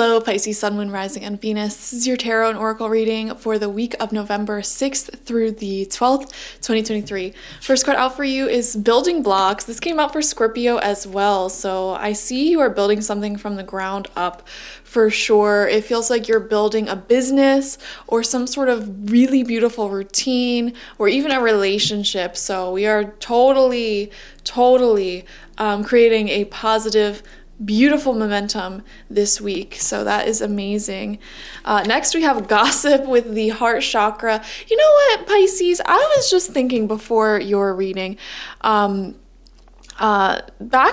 Hello, Pisces, Sun, Moon, Rising, and Venus. This is your Tarot and Oracle reading for the week of November 6th through the 12th, 2023. First card out for you is Building Blocks. This came out for Scorpio as well. So I see you are building something from the ground up for sure. It feels like you're building a business or some sort of really beautiful routine or even a relationship. So we are totally creating a positive, beautiful momentum this week. So that is amazing. Next we have Gossip with the heart chakra. You know what, Pisces? I was just thinking before your reading, back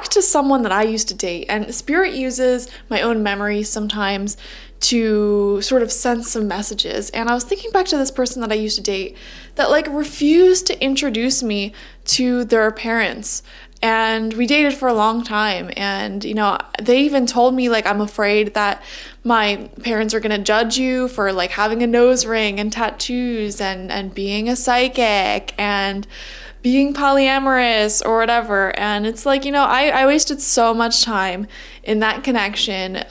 to someone that I used to date, and Spirit uses my own memory sometimes to sort of send some messages. And I was thinking back to this person that I used to date that like refused to introduce me to their parents. And we dated for a long time, and you know, they even told me like, I'm afraid that my parents are gonna judge you for like having a nose ring and tattoos and being a psychic and being polyamorous or whatever. And it's like, you know, I wasted so much time in that connection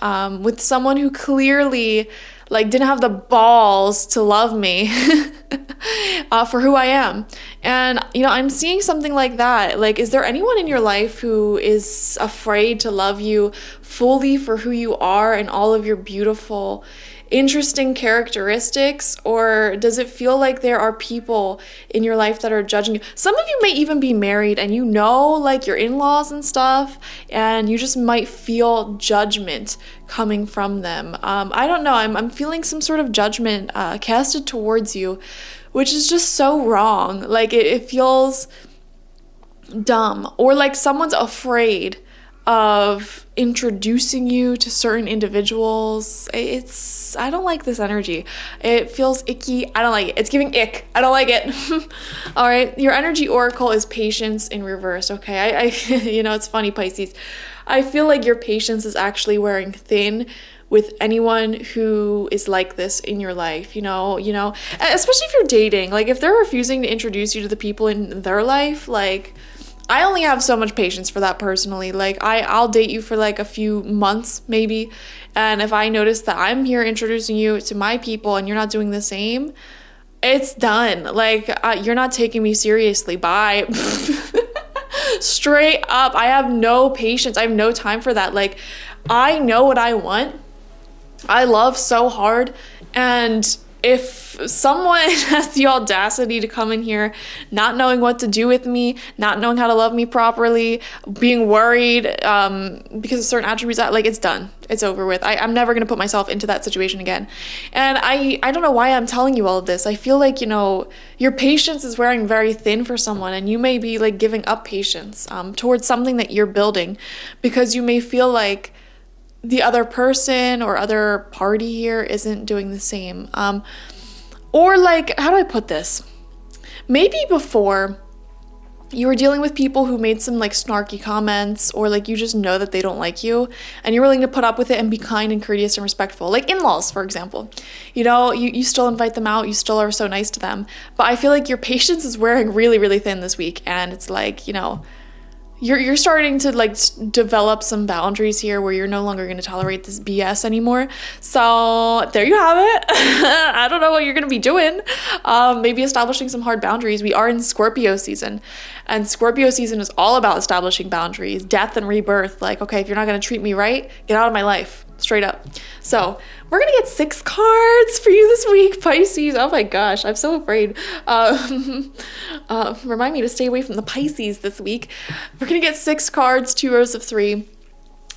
with someone who clearly like didn't have the balls to love me for who I am. And you know, I'm seeing something like that. Like, is there anyone in your life who is afraid to love you fully for who you are and all of your beautiful, interesting characteristics? Or does it feel like there are people in your life that are judging you? Some of you may even be married and you know like your in-laws and stuff, and you just might feel judgment coming from them. I don't know, I'm feeling some sort of judgment casted towards you, which is just so wrong. Like it feels dumb, or like someone's afraid of introducing you to certain individuals. I don't like this energy. It feels icky. I don't like it. It's giving ick. I don't like it. All right. Your energy oracle is Patience in reverse. Okay. I you know, it's funny, Pisces. I feel like your patience is actually wearing thin with anyone who is like this in your life, you know, especially if you're dating. Like if they're refusing to introduce you to the people in their life, like I only have so much patience for that personally. Like I'll date you for like a few months maybe, and if I notice that I'm here introducing you to my people and you're not doing the same, it's done. Like you're not taking me seriously. Bye. Straight up, I have no patience. I have no time for that. Like I know what I want. I love so hard, and if someone has the audacity to come in here not knowing what to do with me, not knowing how to love me properly, being worried because of certain attributes, like it's done. It's over with. I'm never going to put myself into that situation again. And I don't know why I'm telling you all of this. I feel like, you know, your patience is wearing very thin for someone, and you may be like giving up patience towards something that you're building because you may feel like the other person or other party here isn't doing the same. Or like, how do I put this? Maybe before you were dealing with people who made some like snarky comments, or like you just know that they don't like you and you're willing to put up with it and be kind and courteous and respectful. Like in-laws, for example. You know, you still invite them out, you still are so nice to them. But I feel like your patience is wearing really thin this week, and it's like, you know, you're starting to like develop some boundaries here where you're no longer going to tolerate this BS anymore. So there you have it. I don't know what you're going to be doing. Maybe establishing some hard boundaries. We are in Scorpio season, and Scorpio season is all about establishing boundaries, death and rebirth. Like, okay, if you're not going to treat me right, get out of my life. Straight up. So we're gonna get 6 cards for you this week, Pisces. Oh my gosh, I'm so afraid. Remind me to stay away from the Pisces this week. We're gonna get 6 cards, 2 rows of 3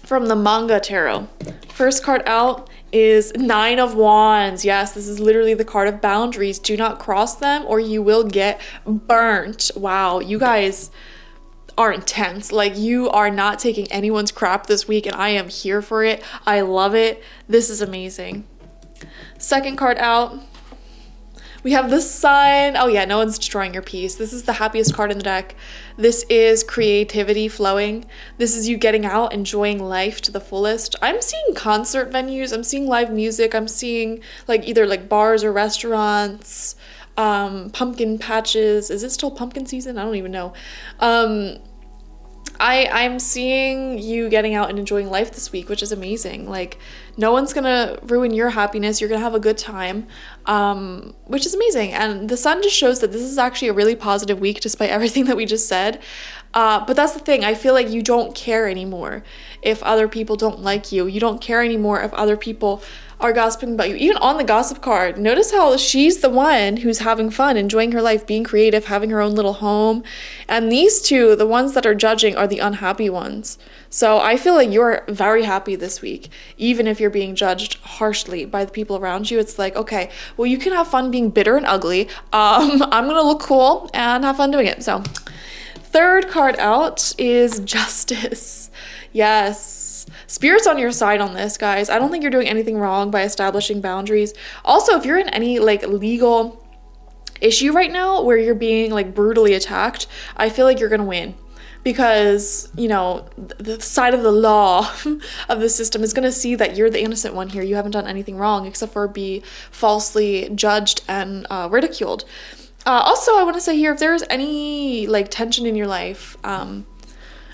from the manga tarot. First card out is 9 of Wands. Yes, this is literally the card of boundaries. Do not cross them or you will get burnt. Wow, you guys are intense. Like, you are not taking anyone's crap this week, and I am here for it. I love it. This is amazing. Second card out, we have the Sun. Oh yeah, no one's destroying your peace. This is the happiest card in the deck. This is creativity flowing. This is you getting out, enjoying life to the fullest. I'm seeing concert venues. I'm seeing live music. I'm seeing like either like bars or restaurants, pumpkin patches. Is it still pumpkin season? I don't even know. I'm seeing you getting out and enjoying life this week, which is amazing. Like, no one's gonna ruin your happiness. You're gonna have a good time, which is amazing. And the sun just shows that this is actually a really positive week, despite everything that we just said. But that's the thing. I feel like you don't care anymore if other people don't like you. You don't care anymore if other people are gossiping about you. Even on the gossip card, notice how she's the one who's having fun, enjoying her life, being creative, having her own little home. And these two, the ones that are judging, are the unhappy ones. So I feel like you're very happy this week, even if you're being judged harshly by the people around you. It's like, okay, well, you can have fun being bitter and ugly. I'm gonna look cool and have fun doing it. So third card out is Justice. Yes. Spirit's on your side on this, guys. I don't think you're doing anything wrong by establishing boundaries. Also, if you're in any like legal issue right now where you're being like brutally attacked, I feel like you're gonna win, because you know the side of the law of the system is gonna see that you're the innocent one here. You haven't done anything wrong except for be falsely judged and ridiculed. Also, I want to say here, if there's any like tension in your life,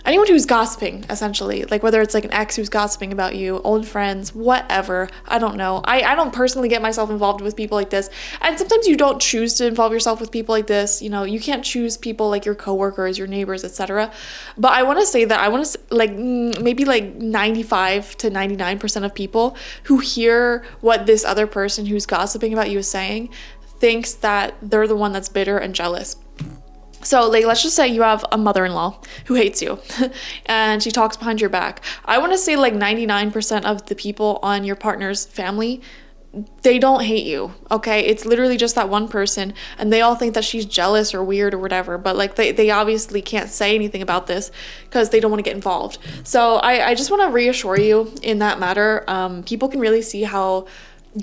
anyone who's gossiping, essentially, like whether it's like an ex who's gossiping about you, old friends, whatever, I don't know. I don't personally get myself involved with people like this. And sometimes you don't choose to involve yourself with people like this. You know, you can't choose people like your coworkers, your neighbors, etc. But I want to say that I want to like maybe like 95 to 99% of people who hear what this other person who's gossiping about you is saying thinks that they're the one that's bitter and jealous. So like, let's just say you have a mother-in-law who hates you and she talks behind your back. I want to say like 99% of the people on your partner's family, they don't hate you, okay? It's literally just that one person, and they all think that she's jealous or weird or whatever, but like they obviously can't say anything about this because they don't want to get involved. So I just want to reassure you in that matter. People can really see how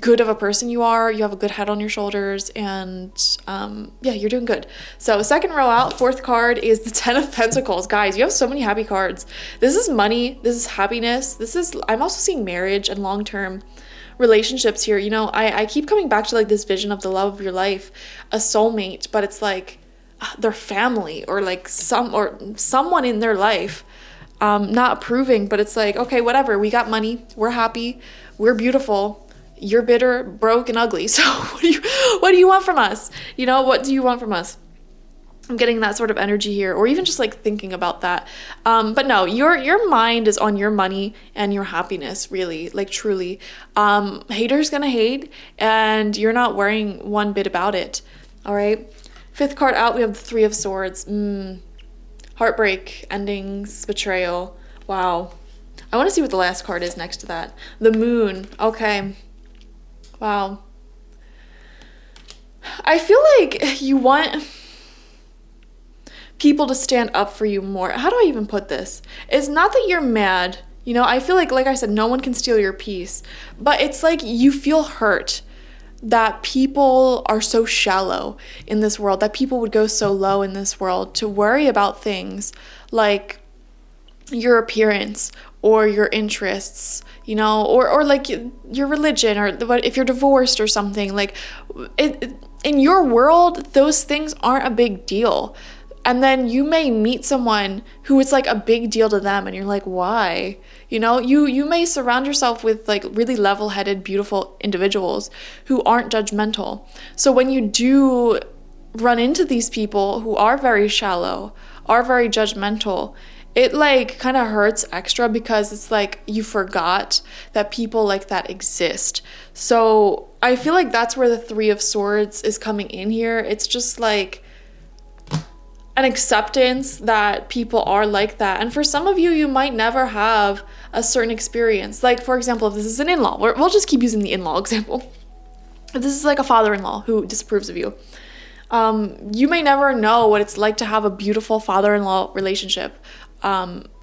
good of a person you are. You have a good head on your shoulders, and yeah, you're doing good. So second row out, fourth card is the Ten of Pentacles. Guys, you have so many happy cards. This is money, this is happiness, this is, I'm also seeing marriage and long-term relationships here. You know, I keep coming back to like this vision of the love of your life, a soulmate, but it's like their family or like someone in their life, not approving, but it's like, okay, whatever, we got money, we're happy, we're beautiful, you're bitter, broke, and ugly. So what do you want from us? You know, what do you want from us? I'm getting that sort of energy here, or even just like thinking about that. But no, your mind is on your money and your happiness, really, like truly. Haters gonna hate, and you're not worrying one bit about it. All right. Fifth card out, we have the Three of Swords. Heartbreak, endings, betrayal. Wow. I want to see what the last card is next to that. The Moon. Okay. Wow. I feel like you want people to stand up for you more. How do I even put this? It's not that you're mad. You know, I feel like I said, no one can steal your peace. But it's like you feel hurt that people are so shallow in this world, that people would go so low in this world to worry about things like your appearance or your interests, you know, or like your religion, or if you're divorced or something. Like in your world, those things aren't a big deal. And then you may meet someone who it's like a big deal to them, and you're like, why? You know, you may surround yourself with like really level-headed, beautiful individuals who aren't judgmental. So when you do run into these people who are very shallow, are very judgmental, it like kind of hurts extra, because it's like you forgot that people like that exist. So I feel like that's where the Three of Swords is coming in here. It's just like an acceptance that people are like that. And for some of you, you might never have a certain experience. Like, for example, if this is an in-law, we'll just keep using the in-law example. If this is like a father-in-law who disapproves of you, you may never know what it's like to have a beautiful father-in-law relationship.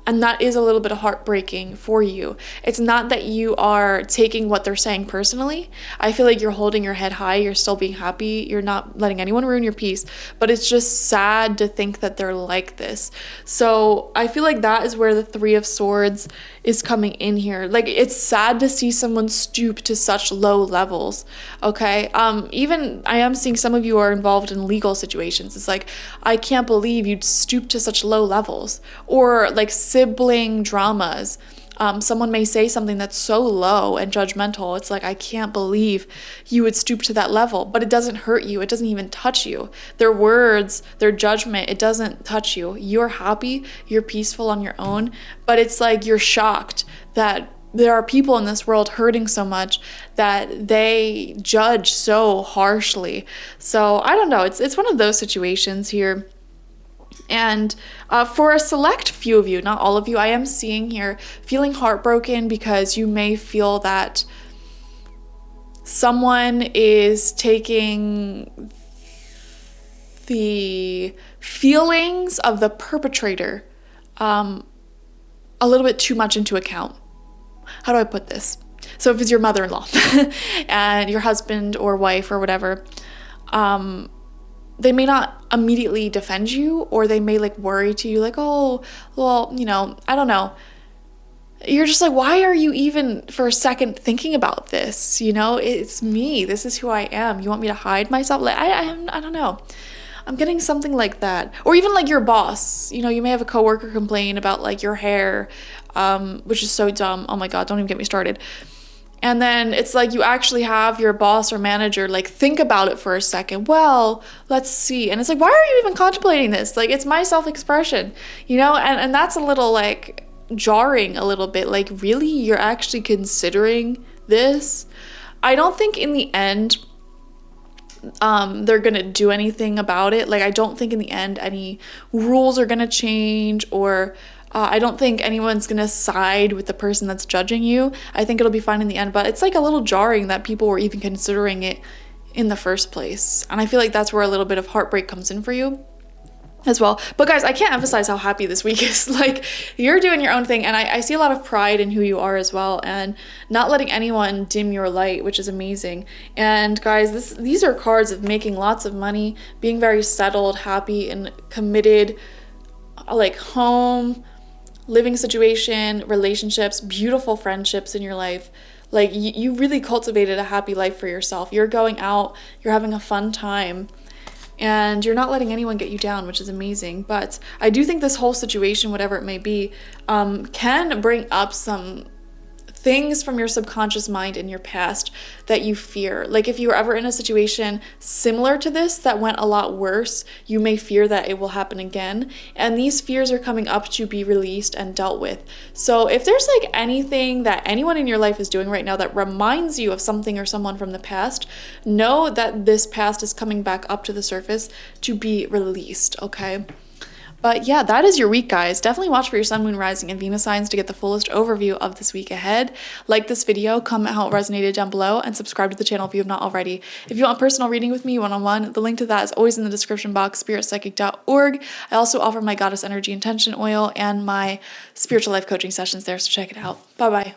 And that is a little bit heartbreaking for you. It's not that you are taking what they're saying personally. I feel like you're holding your head high. You're still being happy. You're not letting anyone ruin your peace. But it's just sad to think that they're like this. So I feel like that is where the Three of Swords is coming in here. Like, it's sad to see someone stoop to such low levels. Okay. Even I am seeing some of you are involved in legal situations. It's like, I can't believe you'd stoop to such low levels. Or like sibling dramas. Someone may say something that's so low and judgmental. It's like, I can't believe you would stoop to that level, but it doesn't hurt you. It doesn't even touch you. Their words, their judgment, it doesn't touch you. You're happy, you're peaceful on your own, but it's like you're shocked that there are people in this world hurting so much that they judge so harshly. So I don't know. It's one of those situations here. And for a select few of you, not all of you, I am seeing here feeling heartbroken because you may feel that someone is taking the feelings of the perpetrator a little bit too much into account. How do I put this? So if it's your mother-in-law and your husband or wife or whatever, they may not immediately defend you, or they may like worry to you like, oh, well, you know, I don't know. You're just like, why are you even for a second thinking about this? You know, it's me. This is who I am. You want me to hide myself? Like, I don't know. I'm getting something like that. Or even like your boss. You know, you may have a coworker complain about like your hair, which is so dumb. Oh my God, don't even get me started. And then it's like you actually have your boss or manager like think about it for a second. Well, let's see. And it's like, why are you even contemplating this? Like, it's my self-expression, you know? And that's a little like jarring a little bit. Like, really? You're actually considering this? I don't think in the end they're gonna do anything about it. Like, I don't think in the end any rules are gonna change, or I don't think anyone's gonna side with the person that's judging you. I think it'll be fine in the end, but it's like a little jarring that people were even considering it in the first place. And I feel like that's where a little bit of heartbreak comes in for you as well. But guys, I can't emphasize how happy this week is. Like, you're doing your own thing, and I see a lot of pride in who you are as well, and not letting anyone dim your light, which is amazing. And guys, these are cards of making lots of money, being very settled, happy, and committed, like home, living situation, relationships, beautiful friendships in your life. Like, you really cultivated a happy life for yourself. You're going out, you're having a fun time, and you're not letting anyone get you down, which is amazing. But I do think this whole situation, whatever it may be, can bring up some things from your subconscious mind in your past that you fear. Like, if you were ever in a situation similar to this that went a lot worse, you may fear that it will happen again. And these fears are coming up to be released and dealt with. So if there's like anything that anyone in your life is doing right now that reminds you of something or someone from the past, know that this past is coming back up to the surface to be released, okay? But yeah, that is your week, guys. Definitely watch for your sun, moon, rising, and Venus signs to get the fullest overview of this week ahead. Like this video, comment how it resonated down below, and subscribe to the channel if you have not already. If you want a personal reading with me one-on-one, the link to that is always in the description box, spiritpsychic.org. I also offer my Goddess Energy Intention Oil and my spiritual life coaching sessions there, so check it out. Bye-bye.